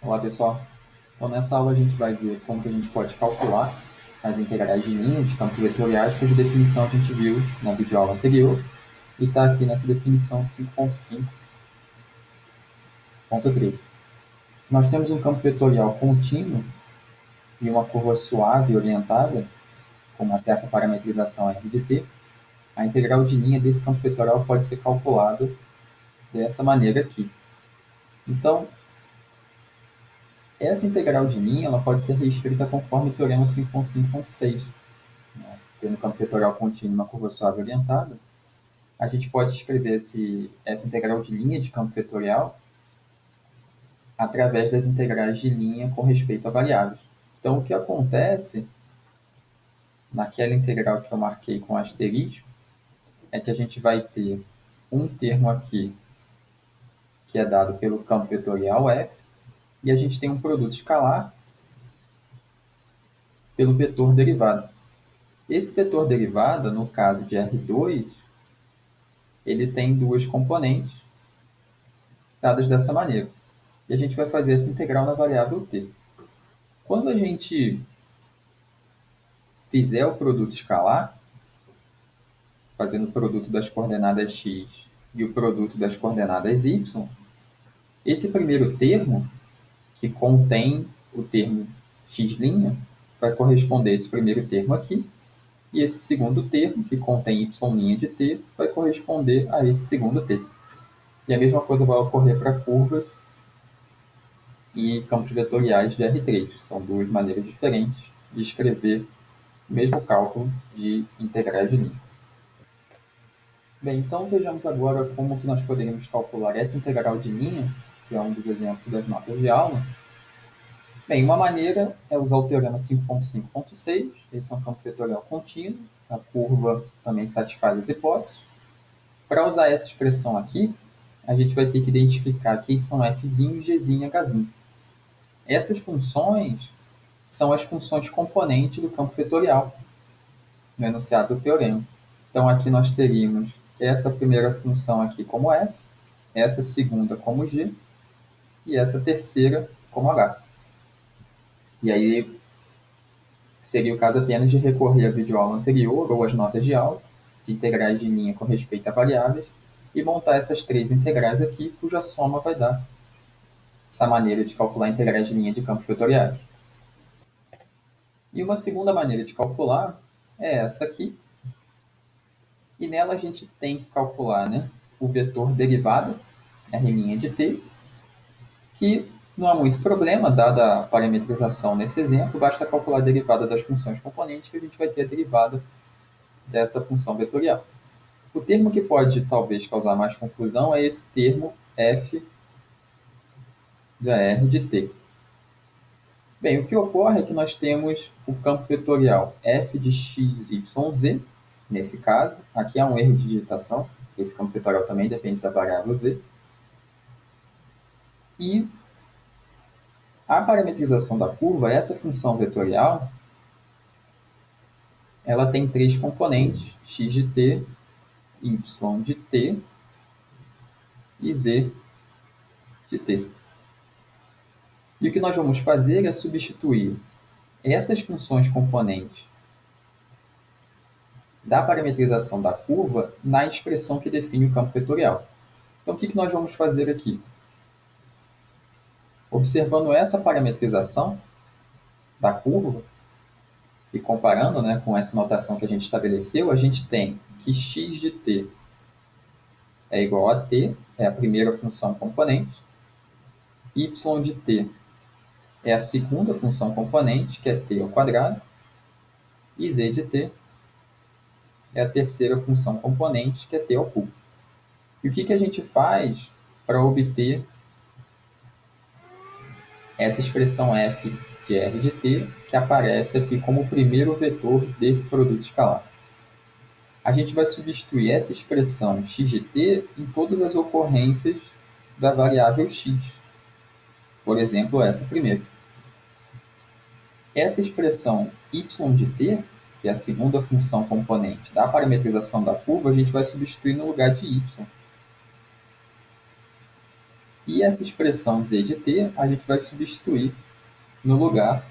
Olá pessoal, então nessa aula a gente vai ver como que a gente pode calcular as integrais de linha de campos vetoriais, cuja definição a gente viu na videoaula anterior e está aqui nessa definição 5.5.3. Se nós temos um campo vetorial contínuo e uma curva suave orientada, com uma certa parametrização R de t, a integral de linha desse campo vetorial pode ser calculada dessa maneira aqui. Então, essa integral de linha ela pode ser reescrita conforme o teorema 5.5.6. Tendo campo vetorial contínuo e uma curva suave orientada, a gente pode escrever essa integral de linha de campo vetorial através das integrais de linha com respeito a variáveis. Então, o que acontece naquela integral que eu marquei com asterisco é que a gente vai ter um termo aqui que é dado pelo campo vetorial f, e a gente tem um produto escalar pelo vetor derivada. Esse vetor derivada, no caso de R2, ele tem duas componentes dadas dessa maneira. E a gente vai fazer essa integral na variável t. Quando a gente fizer o produto escalar, fazendo o produto das coordenadas x e o produto das coordenadas y, esse primeiro termo, que contém o termo x', vai corresponder a esse primeiro termo aqui, e esse segundo termo, que contém y' de t, vai corresponder a esse segundo t. E a mesma coisa vai ocorrer para curvas e campos vetoriais de R3. São duas maneiras diferentes de escrever o mesmo cálculo de integrais de linha. Bem, então vejamos agora como que nós poderíamos calcular essa integral de linha, que é um dos exemplos das notas de aula. Bem, uma maneira é usar o teorema 5.5.6, esse é um campo vetorial contínuo, a curva também satisfaz as hipóteses. Para usar essa expressão aqui, a gente vai ter que identificar quem são f', g', h'. Essas funções são as funções componentes do campo vetorial, no enunciado do teorema. Então, aqui nós teríamos essa primeira função aqui como f, essa segunda como g e essa terceira como h. E aí seria o caso apenas de recorrer à videoaula anterior ou às notas de aula, de integrais de linha com respeito a variáveis, e montar essas três integrais aqui, cuja soma vai dar essa maneira de calcular integrais de linha de campos vetoriais. E uma segunda maneira de calcular é essa aqui, e nela a gente tem que calcular, né, o vetor derivada, R' de t, que não há muito problema, dada a parametrização nesse exemplo, basta calcular a derivada das funções componentes que a gente vai ter a derivada dessa função vetorial. O termo que pode talvez causar mais confusão é esse termo f de R de t. Bem, o que ocorre é que nós temos o campo vetorial f de x, y, z, nesse caso. Aqui há um erro de digitação, esse campo vetorial também depende da variável z. E a parametrização da curva, essa função vetorial, ela tem três componentes, x de t, y de t e z de t. E o que nós vamos fazer é substituir essas funções componentes da parametrização da curva na expressão que define o campo vetorial. Então, o que nós vamos fazer aqui? Observando essa parametrização da curva e comparando, né, com essa notação que a gente estabeleceu, a gente tem que x de t é igual a t, é a primeira função componente, y de t é a segunda função componente, que é t ao quadrado, e z de t é a terceira função componente, que é t ao cubo. E o que a gente faz para obter essa expressão f de r de t, que aparece aqui como o primeiro vetor desse produto escalar? A gente vai substituir essa expressão x de t em todas as ocorrências da variável x. Por exemplo, essa primeira. Essa expressão y de t, que é a segunda função componente da parametrização da curva, a gente vai substituir no lugar de y. E essa expressão z de t a gente vai substituir no lugar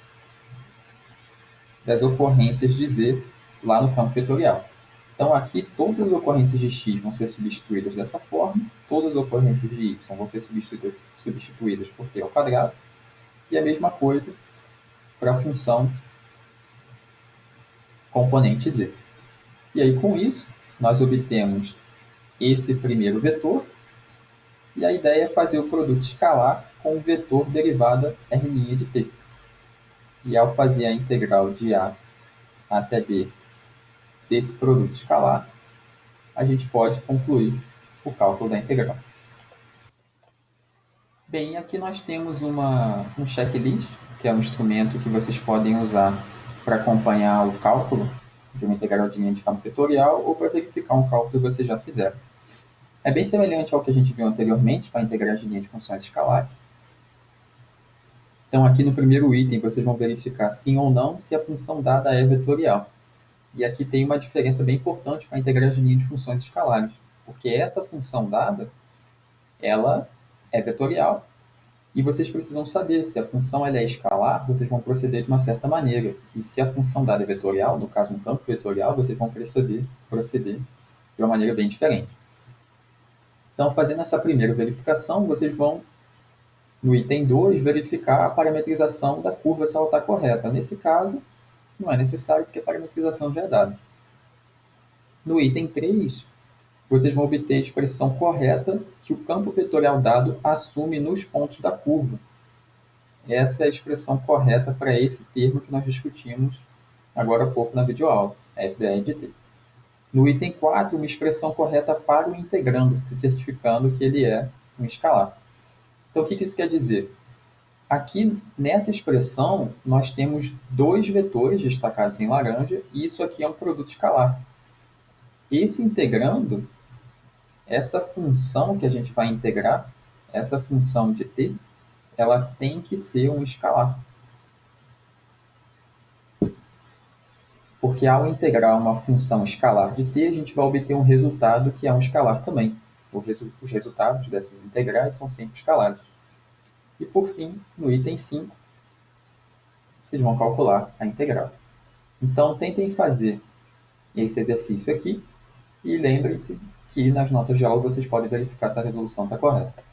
das ocorrências de z lá no campo vetorial. Então, aqui, todas as ocorrências de x vão ser substituídas dessa forma, todas as ocorrências de y vão ser substituídas por t ao quadrado, e a mesma coisa para a função componente z. E aí, com isso, nós obtemos esse primeiro vetor, e a ideia é fazer o produto escalar com o vetor derivada r' de t. E ao fazer a integral de a até b desse produto escalar, a gente pode concluir o cálculo da integral. Bem, aqui nós temos um checklist, que é um instrumento que vocês podem usar para acompanhar o cálculo de uma integral de linha de campo vetorial ou para verificar um cálculo que vocês já fizeram. É bem semelhante ao que a gente viu anteriormente para integrais de linha de funções escalares. Então, aqui no primeiro item, vocês vão verificar sim ou não se a função dada é vetorial. E aqui tem uma diferença bem importante para integrais de linha de funções escalares, porque essa função dada, ela é vetorial, e vocês precisam saber se a função ela é escalar, vocês vão proceder de uma certa maneira. E se a função dada é vetorial, no caso um campo vetorial, vocês vão proceder de uma maneira bem diferente. Então, fazendo essa primeira verificação, vocês vão, no item 2, verificar a parametrização da curva se ela está correta. Nesse caso, não é necessário, porque a parametrização já é dada. No item 3, vocês vão obter a expressão correta que o campo vetorial dado assume nos pontos da curva. Essa é a expressão correta para esse termo que nós discutimos agora há pouco na videoaula, f' de t. No item 4, uma expressão correta para o integrando, se certificando que ele é um escalar. Então, o que isso quer dizer? Aqui, nessa expressão, nós temos dois vetores destacados em laranja, e isso aqui é um produto escalar. Esse integrando, essa função que a gente vai integrar, essa função de t, ela tem que ser um escalar. Porque ao integrar uma função escalar de t, a gente vai obter um resultado que é um escalar também. Os resultados dessas integrais são sempre escalares. E por fim, no item 5, vocês vão calcular a integral. Então, tentem fazer esse exercício aqui e lembrem-se que nas notas de aula vocês podem verificar se a resolução está correta.